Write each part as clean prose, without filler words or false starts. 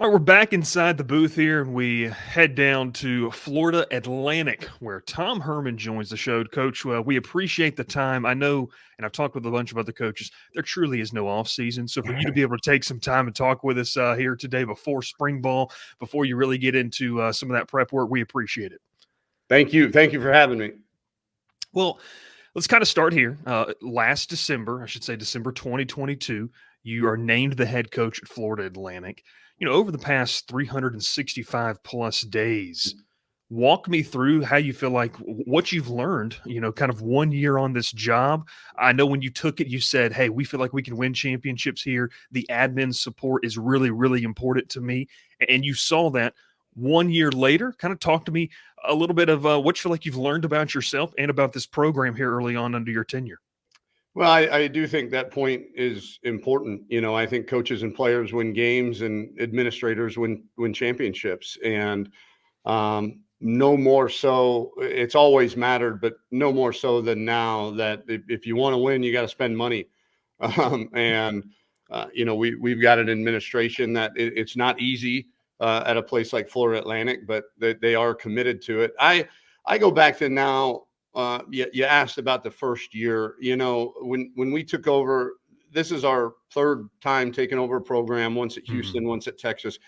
All right, we're back inside the booth here, and we head down to Florida Atlantic, where Tom Herman joins the show. Coach, we appreciate the time. I know, and I've talked with a bunch of other coaches, there truly is no off season. So for you to be able to take some time and talk with us here today before spring ball, before you really get into some of that prep work, we appreciate it. Thank you. Thank you for having me. Well, let's kind of start here. Last December, I should say December 2022, you are named the head coach at Florida Atlantic. Over the past 365 plus days, walk me through how you feel like what you've learned, kind of 1 year on this job. I know when you took it, you said, hey, we feel like we can win championships here. The admin support is really, really important to me. And you saw that 1 year later. Kind of talk to me a little bit of what you feel like you've learned about yourself and about this program here early on under your tenure. Well, I do think that point is important. I think coaches and players win games and administrators win championships. And no more so, it's always mattered, but no more so than now that if you want to win, you got to spend money. We've got an administration that it's not easy at a place like Florida Atlantic, but they are committed to it. I go back to now. You asked about the first year. When we took over, this is our third time taking over a program, once at Houston, once at Texas.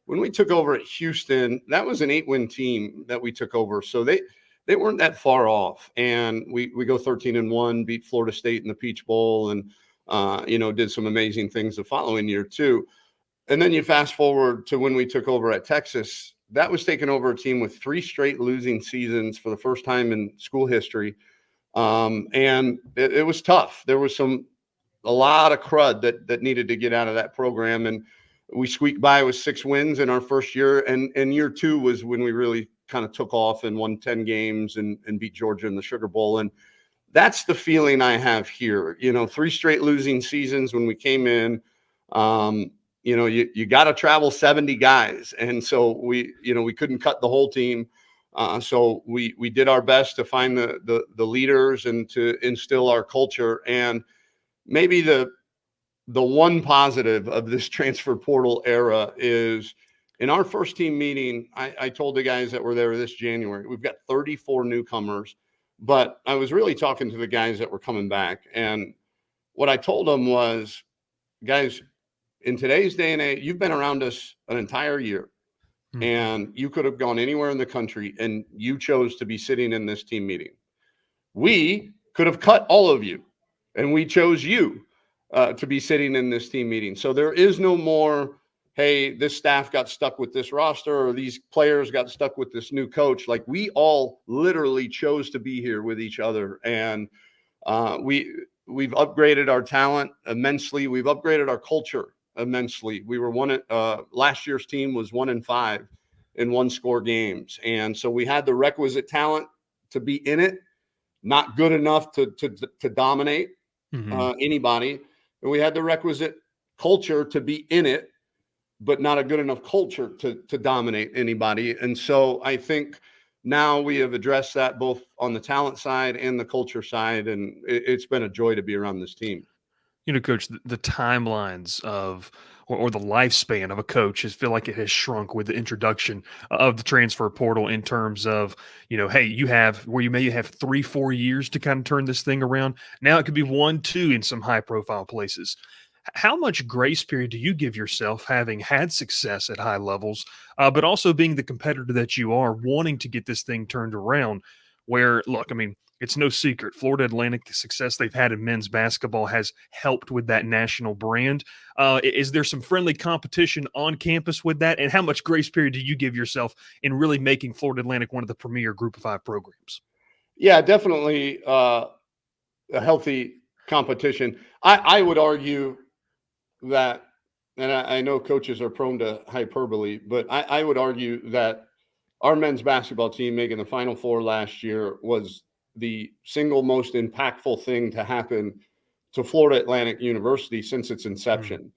When we took over at Houston, that was an 8-win team that we took over. So they weren't that far off. And we go 13-1, beat Florida State in the Peach Bowl, and did some amazing things the following year too. And then you fast forward to when we took over at Texas. That was taking over a team with 3 straight losing seasons for the first time in school history. And it was tough. There was a lot of crud that needed to get out of that program. And we squeaked by with 6 wins in our first year. And year 2 was when we really kind of took off and won 10 games and beat Georgia in the Sugar Bowl. And that's the feeling I have here. 3 straight losing seasons when we came in. You got to travel 70 guys. And so we couldn't cut the whole team. So we did our best to find the leaders and to instill our culture. And maybe the one positive of this transfer portal era is in our first team meeting, I told the guys that were there this January, we've got 34 newcomers, but I was really talking to the guys that were coming back. And what I told them was, guys, in today's day and age, you've been around us an entire year, and you could have gone anywhere in the country, and you chose to be sitting in this team meeting. We could have cut all of you, and we chose you to be sitting in this team meeting. So there is no more, hey, this staff got stuck with this roster, or these players got stuck with this new coach. Like, we all literally chose to be here with each other, and we've upgraded our talent immensely. We've upgraded our culture immensely. We were last year's team was 1-5 in 1-score games. And so we had the requisite talent to be in it, not good enough to dominate anybody. And we had the requisite culture to be in it, but not a good enough culture to dominate anybody. And so I think now we have addressed that both on the talent side and the culture side. And it's been a joy to be around this team. Coach, the timelines of or the lifespan of a coach feel like it has shrunk with the introduction of the transfer portal in terms of, hey, you may have 3-4 years to kind of turn this thing around. Now it could be 1-2 in some high profile places. How much grace period do you give yourself having had success at high levels, but also being the competitor that you are, wanting to get this thing turned around where, look, I mean, it's no secret. Florida Atlantic, the success they've had in men's basketball has helped with that national brand. Is there some friendly competition on campus with that? And how much grace period do you give yourself in really making Florida Atlantic one of the premier Group of 5 programs? Yeah, definitely a healthy competition. I would argue that, and I know coaches are prone to hyperbole, but I would argue that our men's basketball team making the Final Four last year was the single most impactful thing to happen to Florida Atlantic University since its inception.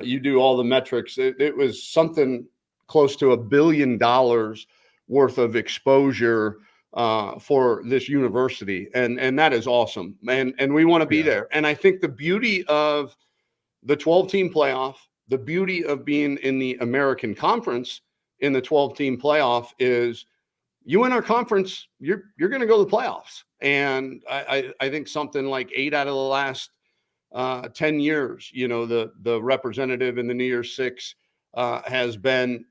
You do all the metrics. It was something close to $1 billion worth of exposure for this university. And that is awesome. And we want to be there. And I think the beauty of the 12-team playoff, the beauty of being in the American Conference in the 12-team playoff is you win our conference, you're going to go to the playoffs. And I think something like 8 out of the last 10 years, the representative in the New Year's Six has been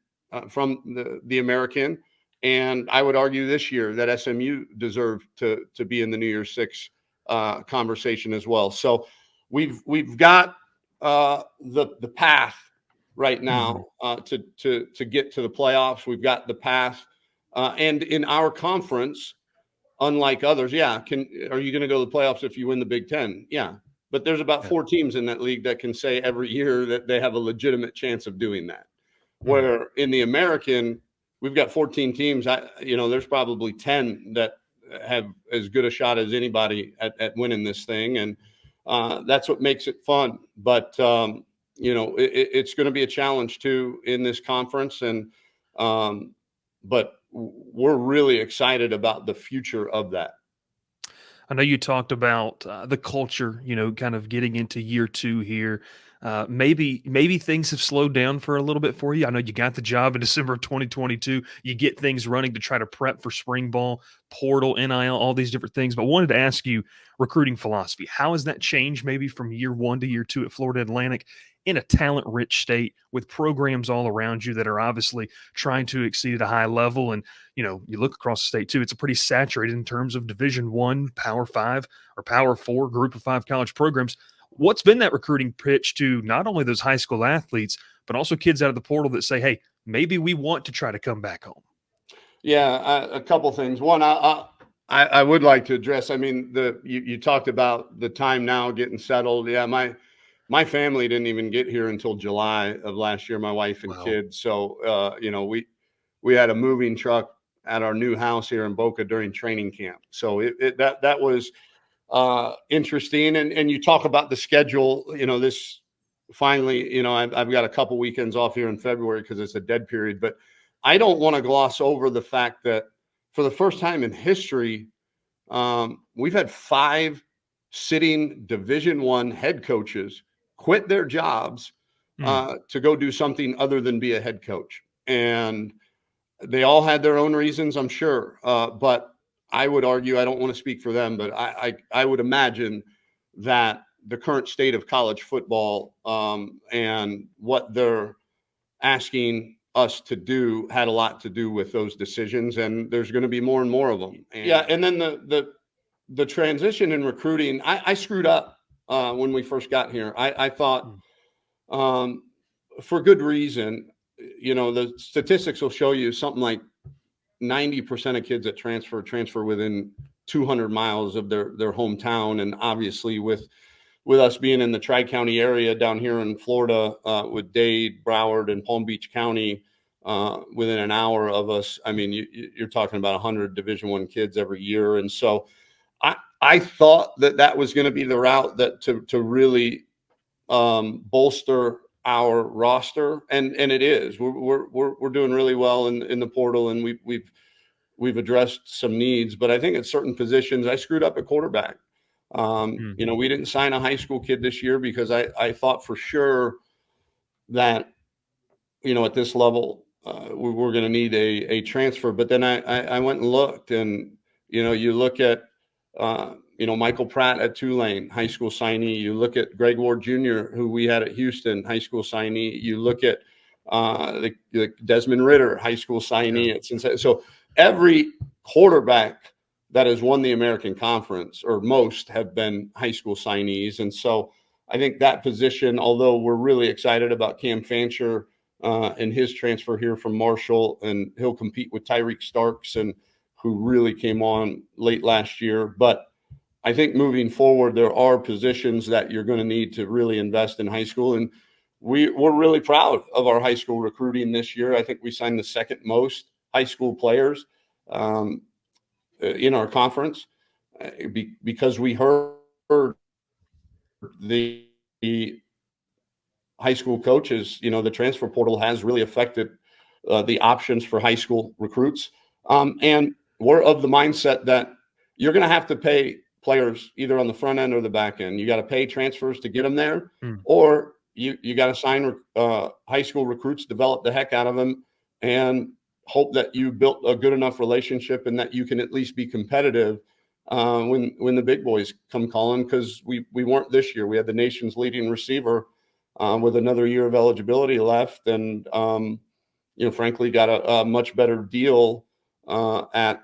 from the American. And I would argue this year that SMU deserved to be in the New Year's Six conversation as well. So we've got the path right now to get to the playoffs. We've got the path, and in our conference, unlike others, are you going to go to the playoffs if you win the Big Ten? Yeah, but there's about 4 teams in that league that can say every year that they have a legitimate chance of doing that. Where in the American, we've got 14 teams. There's probably 10 that have as good a shot as anybody at winning this thing, and that's what makes it fun. But it's going to be a challenge too in this conference, and but we're really excited about the future of that. I know you talked about the culture, kind of getting into year 2 here. Maybe things have slowed down for a little bit for you. I know you got the job in December of 2022. You get things running to try to prep for spring ball, portal, NIL, all these different things. But wanted to ask you, recruiting philosophy, how has that changed maybe from year 1 to year 2 at Florida Atlantic in a talent-rich state with programs all around you that are obviously trying to exceed at a high level? And you look across the state too, it's a pretty saturated in terms of Division I, Power 5, or Power 4 Group of 5 college programs. What's been that recruiting pitch to not only those high school athletes, but also kids out of the portal that say, hey, maybe we want to try to come back home? Yeah, a couple things. One, I would like to address. I mean, you talked about the time now getting settled. Yeah, my family didn't even get here until July of last year. My wife and kids. So we had a moving truck at our new house here in Boca during training camp. So that was interesting. And you talk about the schedule. This finally, I've got a couple weekends off here in February because it's a dead period. But I don't want to gloss over the fact that for the first time in history, we've had 5 sitting Division I head coaches quit their jobs to go do something other than be a head coach. And they all had their own reasons, I'm sure. But I would argue, I don't want to speak for them, but I would imagine that the current state of college football and what they're asking us to do had a lot to do with those decisions. And there's going to be more and more of them. And then the transition in recruiting, I screwed up when we first got here. I thought for good reason, the statistics will show you something like 90% of kids that transfer within 200 miles of their hometown. And obviously with us being in the Tri-County area down here in Florida, with Dade, Broward, and Palm Beach County, within an hour of us, I mean, you're talking about 100 Division I kids every year. And so I thought that was going to be the route that to really bolster our roster, and it is. We're doing really well in the portal, and we've addressed some needs. But I think at certain positions, I screwed up at quarterback. We didn't sign a high school kid this year because I thought for sure that at this level we're going to need a transfer. But then I went and looked, and you look at Michael Pratt at Tulane, high school signee. You look at Greg Ward Jr., who we had at Houston, high school signee. You look at the Desmond Ritter, high school signee at Cincinnati. So every quarterback that has won the American Conference, or most, have been high school signees. And so I think that position, although we're really excited about Cam Fancher and his transfer here from Marshall, and he'll compete with Tyreek Starks, and who really came on late last year. But I think moving forward, there are positions that you're going to need to really invest in high school. And we're really proud of our high school recruiting this year. I think we signed the second most high school players in our conference because we heard the high school coaches, the transfer portal has really affected the options for high school recruits. And we're of the mindset that you're going to have to pay players either on the front end or the back end. You got to pay transfers to get them there, or you got to sign high school recruits, develop the heck out of them, and hope that you built a good enough relationship and that you can at least be competitive when the big boys come calling. Because we weren't this year. We had the nation's leading receiver with another year of eligibility left, and frankly, got a much better deal at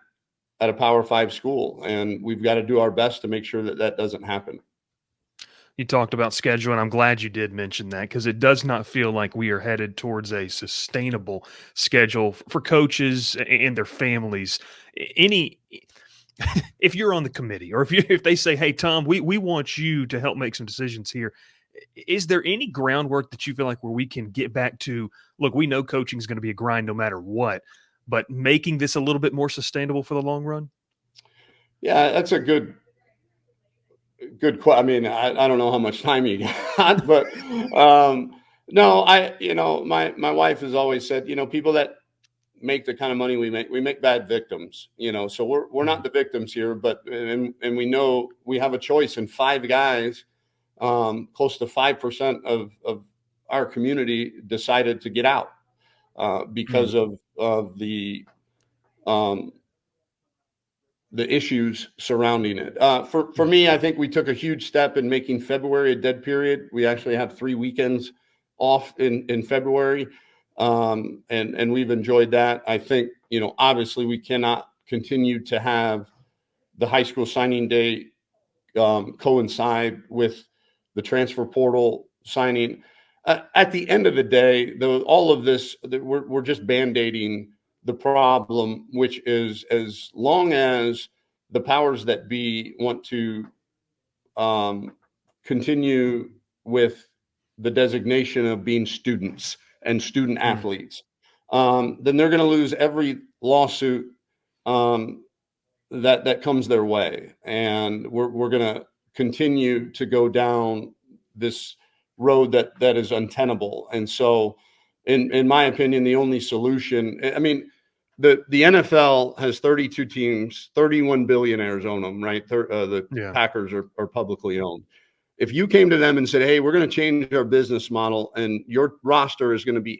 a Power 5 school, and we've got to do our best to make sure that that doesn't happen. You talked about schedule, and I'm glad you did mention that because it does not feel like we are headed towards a sustainable schedule for coaches and their families. Any, if you're on the committee, or if they say, "Hey, Tom, we want you to help make some decisions here," is there any groundwork that you feel like where we can get back to? Look, we know coaching is going to be a grind no matter what, but making this a little bit more sustainable for the long run. Yeah, that's a good question. I mean, I don't know how much time you got, but no, my wife has always said, people that make the kind of money we make bad victims, so we're not Mhm. the victims here, but and we know we have a choice, and five guys, close to 5% of our community decided to get out Mm. because of um, the issues surrounding it. For Mm. me, I think we took a huge step in making February a dead period. We actually have 3 weekends off in February, and we've enjoyed that. I think obviously we cannot continue to have the high school signing day coincide with the transfer portal signing. At the end of the day, though, all of this, we're just band-aiding the problem, which is as long as the powers that be want to um, continue with the designation of being students and student Mm. athletes, then they're going to lose every lawsuit um, that comes their way, and we're going to continue to go down this road that is untenable. And so, in my opinion, the only solution, I mean, the NFL has 32 teams, 31 billionaires own them, right? The Yeah. Packers are publicly owned. If you came to them and said, "Hey, we're going to change our business model, and your roster is going to be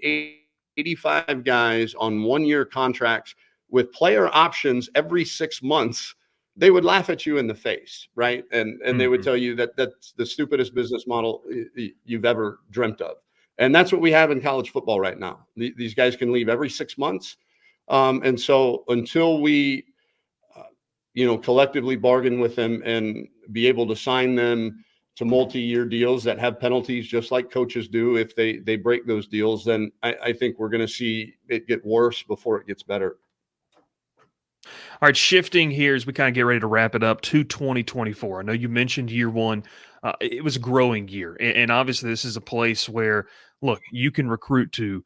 85 guys on 1 year contracts with player options every 6 months," they would laugh at you in the face, right? And they would Mhm. tell you that that's the stupidest business model you've ever dreamt of. And that's what we have in college football right now. These guys can leave every 6 months, and so until we uh, collectively bargain with them and be able to sign them to multi-year deals that have penalties, just like coaches do if they break those deals, then I think we're going to see it get worse before it gets better. All right, shifting here as we kind of get ready to wrap it up to 2024. I know you mentioned year one. It was a growing year. And obviously, this is a place where, look, you can recruit to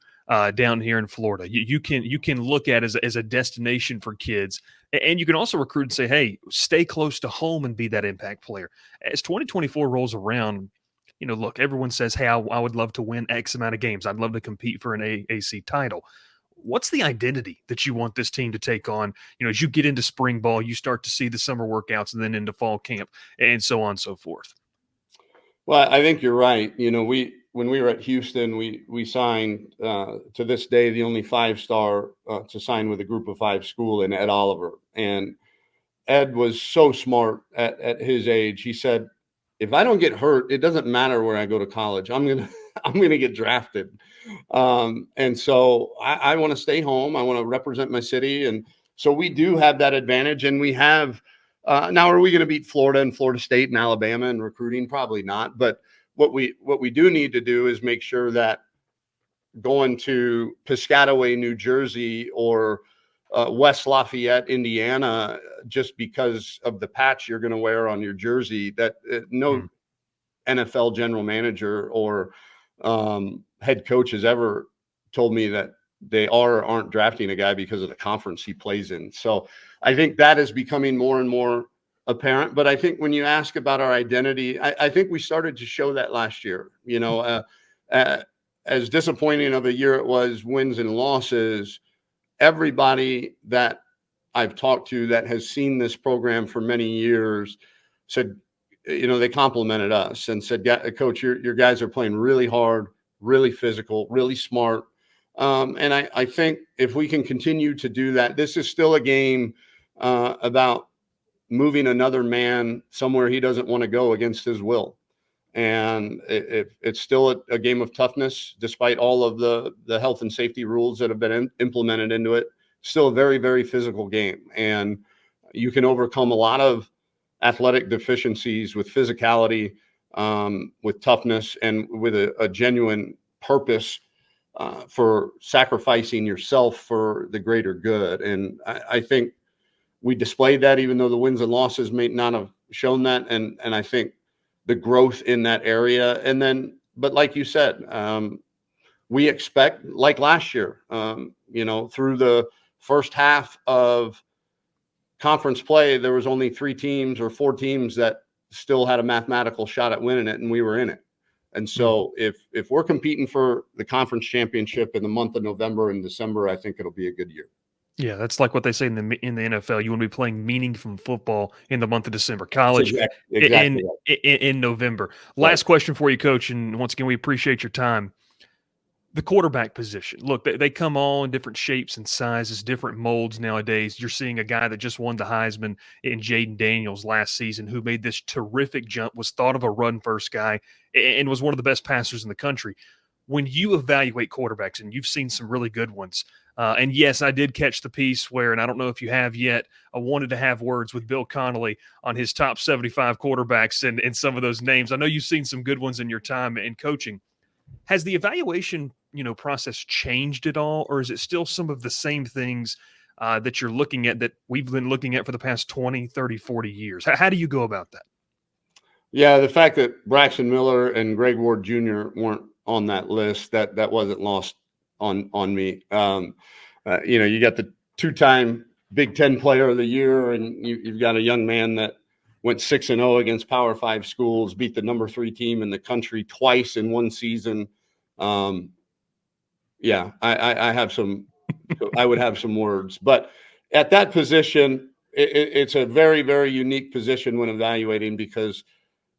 down here in Florida. You can look at as a destination for kids. And you can also recruit and say, hey, stay close to home and be that impact player. As 2024 rolls around, look, everyone says, hey, I would love to win X amount of games. I'd love to compete for an AAC title. What's the identity that you want this team to take on? As you get into spring ball, you start to see the summer workouts and then into fall camp and so on and so forth. Well, I think you're right. We when we were at Houston, we signed to this day the only 5-star to sign with a Group of 5 school in Ed Oliver, and Ed was so smart at his age. He said, "If I don't get hurt, it doesn't matter where I go to college. I'm gonna I'm gonna get drafted." And so I want to stay home. I want to represent my city, and so we do have that advantage. And we have now. Are we going to beat Florida and Florida State and Alabama in recruiting? Probably not. But what we do need to do is make sure that going to Piscataway, New Jersey, or West Lafayette, Indiana, just because of the patch you're going to wear on your jersey, that no Mm. NFL general manager or head coach has ever told me that they are or aren't drafting a guy because of the conference he plays in. So I think that is becoming more and more apparent. But I think when you ask about our identity, I think we started to show that last year. Uh, as disappointing of a year it was, wins and losses, everybody that I've talked to that has seen this program for many years said, they complimented us and said, Coach, your guys are playing really hard, really physical, really smart. And I think if we can continue to do that, this is still a game about moving another man somewhere he doesn't want to go against his will. And it's still a game of toughness, despite all of the health and safety rules that have been implemented into it. Still a very, very physical game. And you can overcome a lot of athletic deficiencies with physicality, with toughness, and with a genuine purpose for sacrificing yourself for the greater good. And I think we displayed that, even though the wins and losses may not have shown that. And I think the growth in that area. And then, but like you said, we expect, like last year, through the first half of conference play, there was only 3 teams or 4 teams that still had a mathematical shot at winning it, and we were in it. And so if we're competing for the conference championship in the month of November and December, I think it'll be a good year. Yeah, that's like what they say in the NFL. You want to be playing meaningful football in the month of December. College exactly right. in November. Right. Last question for you, Coach, and once again, we appreciate your time. The quarterback position. Look, they come all in different shapes and sizes, different molds nowadays. You're seeing a guy that just won the Heisman in Jaden Daniels last season, who made this terrific jump, was thought of a run-first guy, and was one of the best passers in the country. When you evaluate quarterbacks, and you've seen some really good ones, and yes, I did catch the piece where, and I don't know if you have yet, I wanted to have words with Bill Connolly on his top 75 quarterbacks and some of those names. I know you've seen some good ones in your time in coaching. Has the evaluation, process changed at all, or is it still some of the same things that you're looking at that we've been looking at for the past 20, 30, 40 years? How do you go about that? Yeah, the fact that Braxton Miller and Greg Ward Jr. weren't on that list, that wasn't lost on me. You got the 2-time Big Ten Player of the Year, and you've got a young man that went 6-0 against Power 5 schools, beat the number 3 team in the country twice in one season. Yeah, I have some. I would have some words, but at that position, it's a very, very unique position when evaluating, because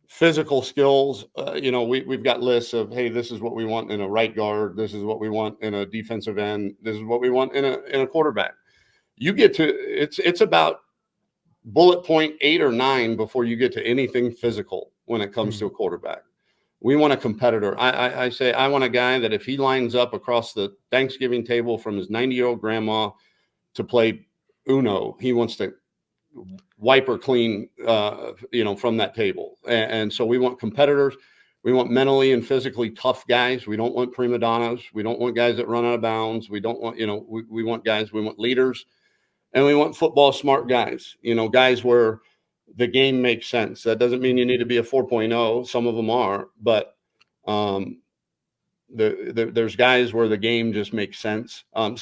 physical skills, we've got lists of, hey, this is what we want in a right guard, this is what we want in a defensive end, this is what we want in a quarterback. You get to it's about bullet point 8 or 9 before you get to anything physical when it comes to a quarterback. We want a competitor. I say I want a guy that if he lines up across the Thanksgiving table from his 90-year-old grandma to play Uno, he wants to wipe her clean, from that table. And so we want competitors. We want mentally and physically tough guys. We don't want prima donnas. We don't want guys that run out of bounds. We don't want, we want guys, we want leaders, and we want football smart guys, guys where the game makes sense. That doesn't mean you need to be a 4.0. Some of them are, but there's guys where the game just makes sense. And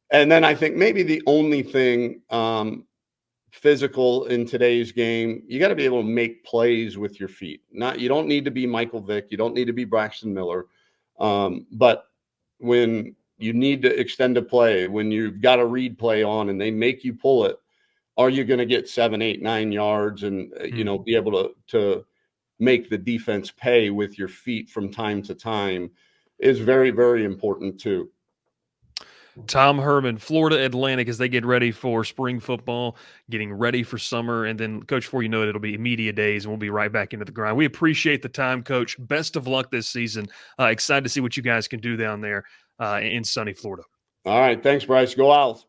then I think maybe the only thing physical in today's game, you got to be able to make plays with your feet. You don't need to be Michael Vick. You don't need to be Braxton Miller. But when you need to extend a play, when you've got a read play on and they make you pull it, are you going to get 7, 8, 9 yards and, be able to make the defense pay with your feet from time to time is very, very important too. Tom Herman, Florida Atlantic, as they get ready for spring football, getting ready for summer. And then, Coach, before you know it, it'll be media days, and we'll be right back into the grind. We appreciate the time, Coach. Best of luck this season. Excited to see what you guys can do down there in sunny Florida. All right. Thanks, Bryce. Go Owls.